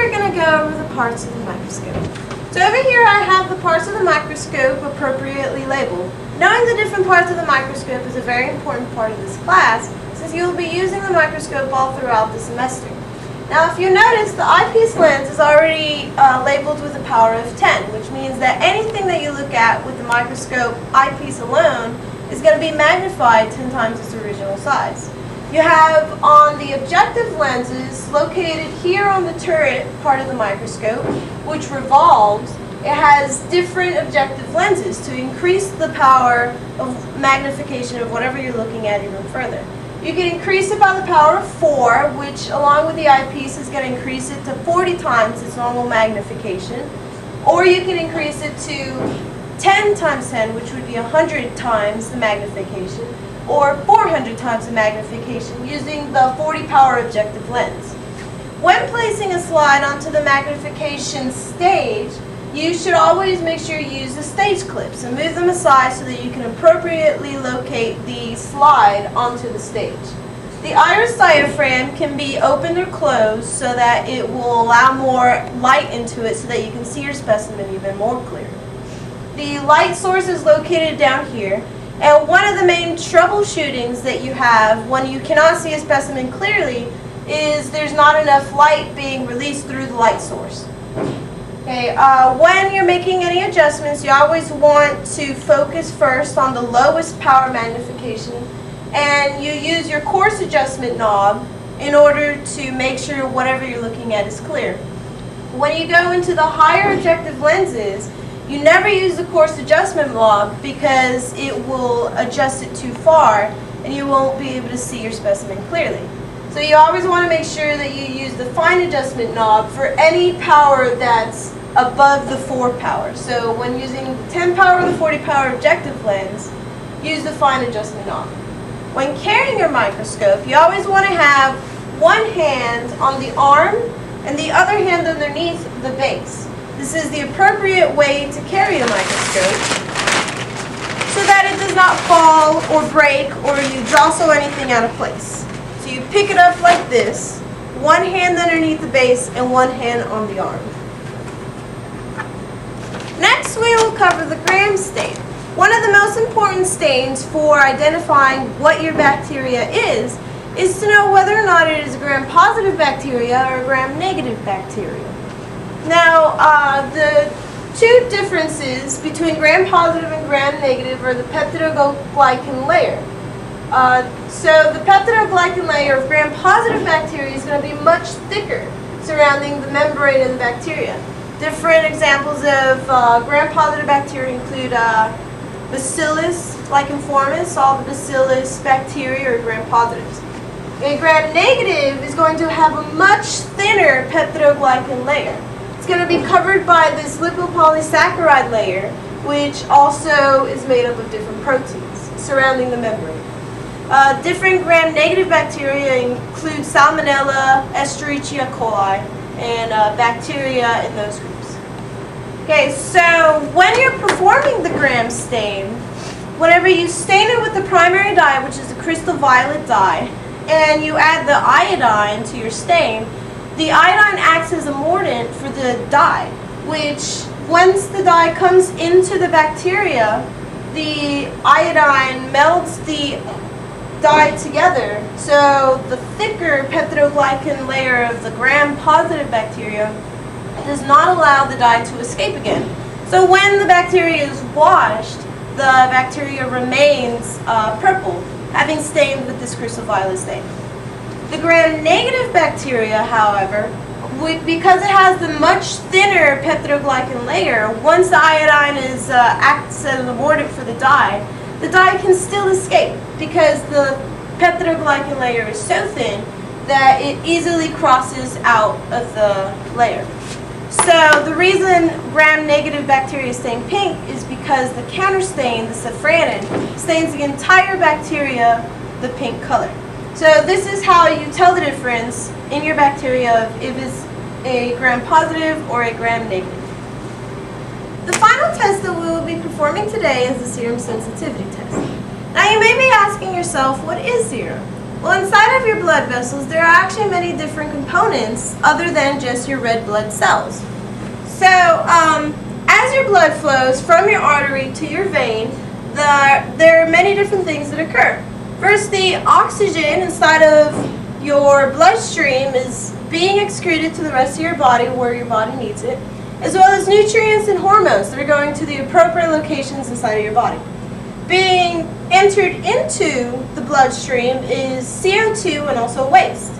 we're going to go over the parts of the microscope. So over here I have the parts of the microscope appropriately labeled. Knowing the different parts of the microscope is a very important part of this class, since you will be using the microscope all throughout the semester. Now if you notice, the eyepiece lens is already labeled with a power of 10, which means that anything that you look at with the microscope eyepiece alone is going to be magnified 10 times its original size. You have on the objective lenses located here on the turret part of the microscope, which revolves. It has different objective lenses to increase the power of magnification of whatever you're looking at even further. You can increase it by the power of 4, which along with the eyepiece is going to increase it to 40 times its normal magnification. Or you can increase it to 10 times 10, which would be 100 times the magnification, or 400 times the magnification using the 40 power objective lens. When placing a slide onto the magnification stage, you should always make sure you use the stage clips and move them aside so that you can appropriately locate the slide onto the stage. The iris diaphragm can be opened or closed so that it will allow more light into it so that you can see your specimen even more clear. The light source is located down here, and one of the main troubleshootings that you have when you cannot see a specimen clearly is there's not enough light being released through the light source. Okay, when you're making any adjustments, you always want to focus first on the lowest power magnification, and you use your coarse adjustment knob in order to make sure whatever you're looking at is clear. When you go into the higher objective lenses, you never use the coarse adjustment knob because it will adjust it too far and you won't be able to see your specimen clearly. So you always want to make sure that you use the fine adjustment knob for any power that's above the 4 power. So when using the 10 power or the 40 power objective lens, use the fine adjustment knob. When carrying your microscope, you always want to have one hand on the arm and the other hand underneath the base. This is the appropriate way to carry the microscope so that it does not fall or break or you jostle anything out of place. So you pick it up like this, one hand underneath the base and one hand on the arm. Next we will cover the Gram stain. One of the most important stains for identifying what your bacteria is to know whether or not it is a gram-positive bacteria or a gram-negative bacteria. Now, the two differences between gram-positive and gram-negative are the peptidoglycan layer. So the peptidoglycan layer of gram-positive bacteria is going to be much thicker surrounding the membrane of the bacteria. Different examples of gram-positive bacteria include Bacillus licheniformis. All the Bacillus bacteria are gram-positives. A gram-negative is going to have a much thinner peptidoglycan layer. It's going to be covered by this lipopolysaccharide layer, which also is made up of different proteins surrounding the membrane. Different gram-negative bacteria include Salmonella, Escherichia coli, and bacteria in those groups. Okay, so when you're performing the Gram stain, whenever you stain it with the primary dye, which is a crystal violet dye, and you add the iodine to your stain, the iodine acts as a mordant for the dye, which once the dye comes into the bacteria, the iodine melds the dye together, so the thicker peptidoglycan layer of the gram-positive bacteria does not allow the dye to escape again. So when the bacteria is washed, the bacteria remains purple, having stained with this crystal violet stain. The gram-negative bacteria, however, because it has the much thinner peptidoglycan layer, once the iodine acts as a mordant for the dye can still escape because the peptidoglycan layer is so thin that it easily crosses out of the layer. So the reason gram-negative bacteria stain pink is because the counterstain, the safranin, stains the entire bacteria the pink color. So this is how you tell the difference in your bacteria of if it's a gram-positive or a gram-negative. The final test that we will be performing today is the serum sensitivity test. Now you may be asking yourself, what is serum? Well, inside of your blood vessels, there are actually many different components other than just your red blood cells. So, as your blood flows from your artery to your vein, there are many different things that occur. First, the oxygen inside of your bloodstream is being excreted to the rest of your body where your body needs it, as well as nutrients and hormones that are going to the appropriate locations inside of your body. Being entered into the bloodstream is CO2 and also waste.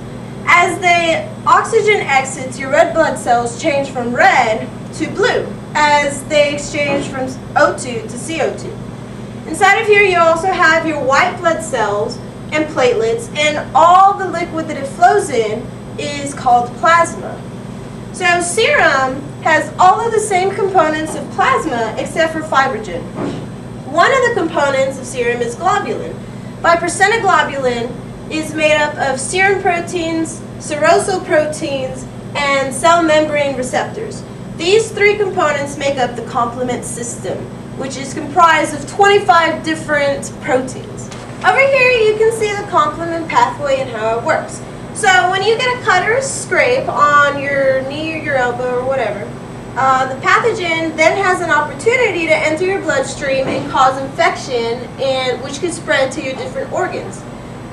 As the oxygen exits, your red blood cells change from red to blue as they exchange from O2 to CO2. Inside of here, you also have your white blood cells and platelets, and all the liquid that it flows in is called plasma. So serum has all of the same components of plasma except for fibrinogen. One of the components of serum is globulin. 5% of globulin is made up of serum proteins, serosal proteins, and cell membrane receptors. These three components make up the complement system, which is comprised of 25 different proteins. Over here you can see the complement pathway and how it works. So when you get a cut or a scrape on your knee or your elbow or whatever, the pathogen then has an opportunity to enter your bloodstream and cause infection, which could spread to your different organs.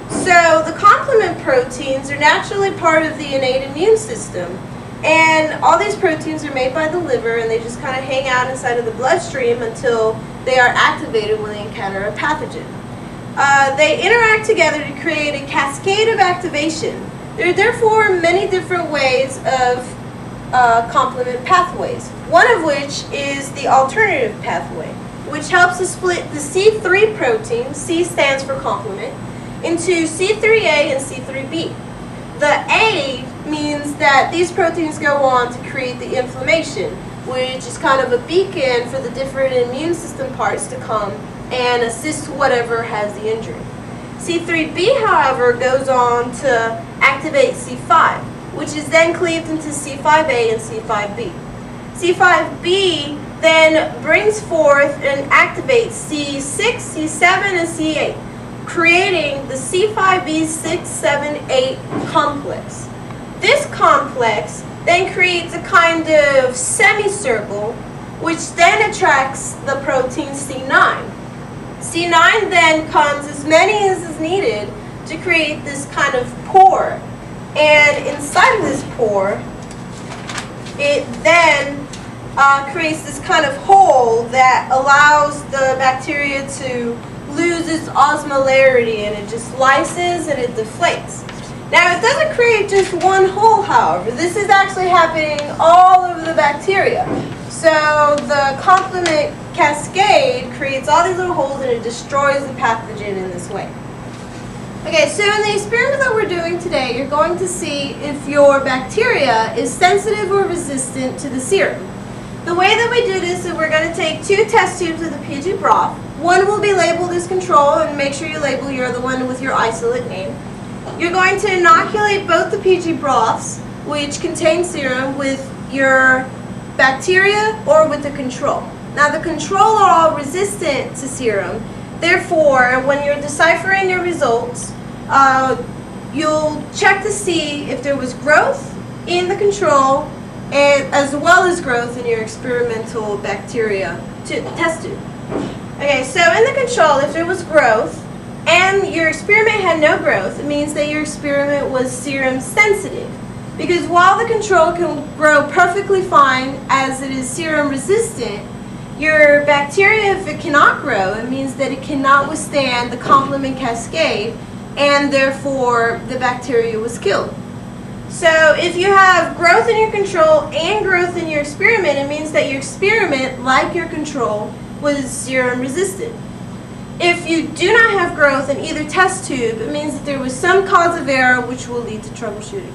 So the complement proteins are naturally part of the innate immune system. And all these proteins are made by the liver, and they just kind of hang out inside of the bloodstream until they are activated when they encounter a pathogen. They interact together to create a cascade of activation. There are therefore many different ways of complement pathways, one of which is the alternative pathway, which helps to split the C3 protein, C stands for complement, into C3A and C3B. The A means that these proteins go on to create the inflammation, which is kind of a beacon for the different immune system parts to come and assist whatever has the injury. C3b, however, goes on to activate C5, which is then cleaved into C5a and C5b. C5b then brings forth and activates C6, C7, and C8, creating the C5b6, 7, 8 complex. This complex then creates a kind of semicircle, which then attracts the protein C9. C9 then comes as many as is needed to create this kind of pore. And inside of this pore, it then creates this kind of hole that allows the bacteria to lose its osmolarity, and it just lyses and it deflates. Now, it doesn't create just one hole, however. This is actually happening all over the bacteria. So the complement cascade creates all these little holes and it destroys the pathogen in this way. Okay, so in the experiment that we're doing today, you're going to see if your bacteria is sensitive or resistant to the serum. The way that we do this is we're going to take 2 test tubes of the PG broth. One will be labeled as control, and make sure you label your other one with your isolate name. You're going to inoculate both the PG broths, which contain serum, with your bacteria or with the control. Now the control are all resistant to serum. Therefore, when you're deciphering your results, you'll check to see if there was growth in the control and as well as growth in your experimental bacteria test tube. Okay, so in the control, if there was growth and your experiment had no growth, it means that your experiment was serum sensitive. Because while the control can grow perfectly fine as it is serum resistant, your bacteria, if it cannot grow, it means that it cannot withstand the complement cascade, and therefore the bacteria was killed. So if you have growth in your control and growth in your experiment, it means that your experiment, like your control, was serum resistant. If you do not have growth in either test tube, it means that there was some cause of error which will lead to troubleshooting.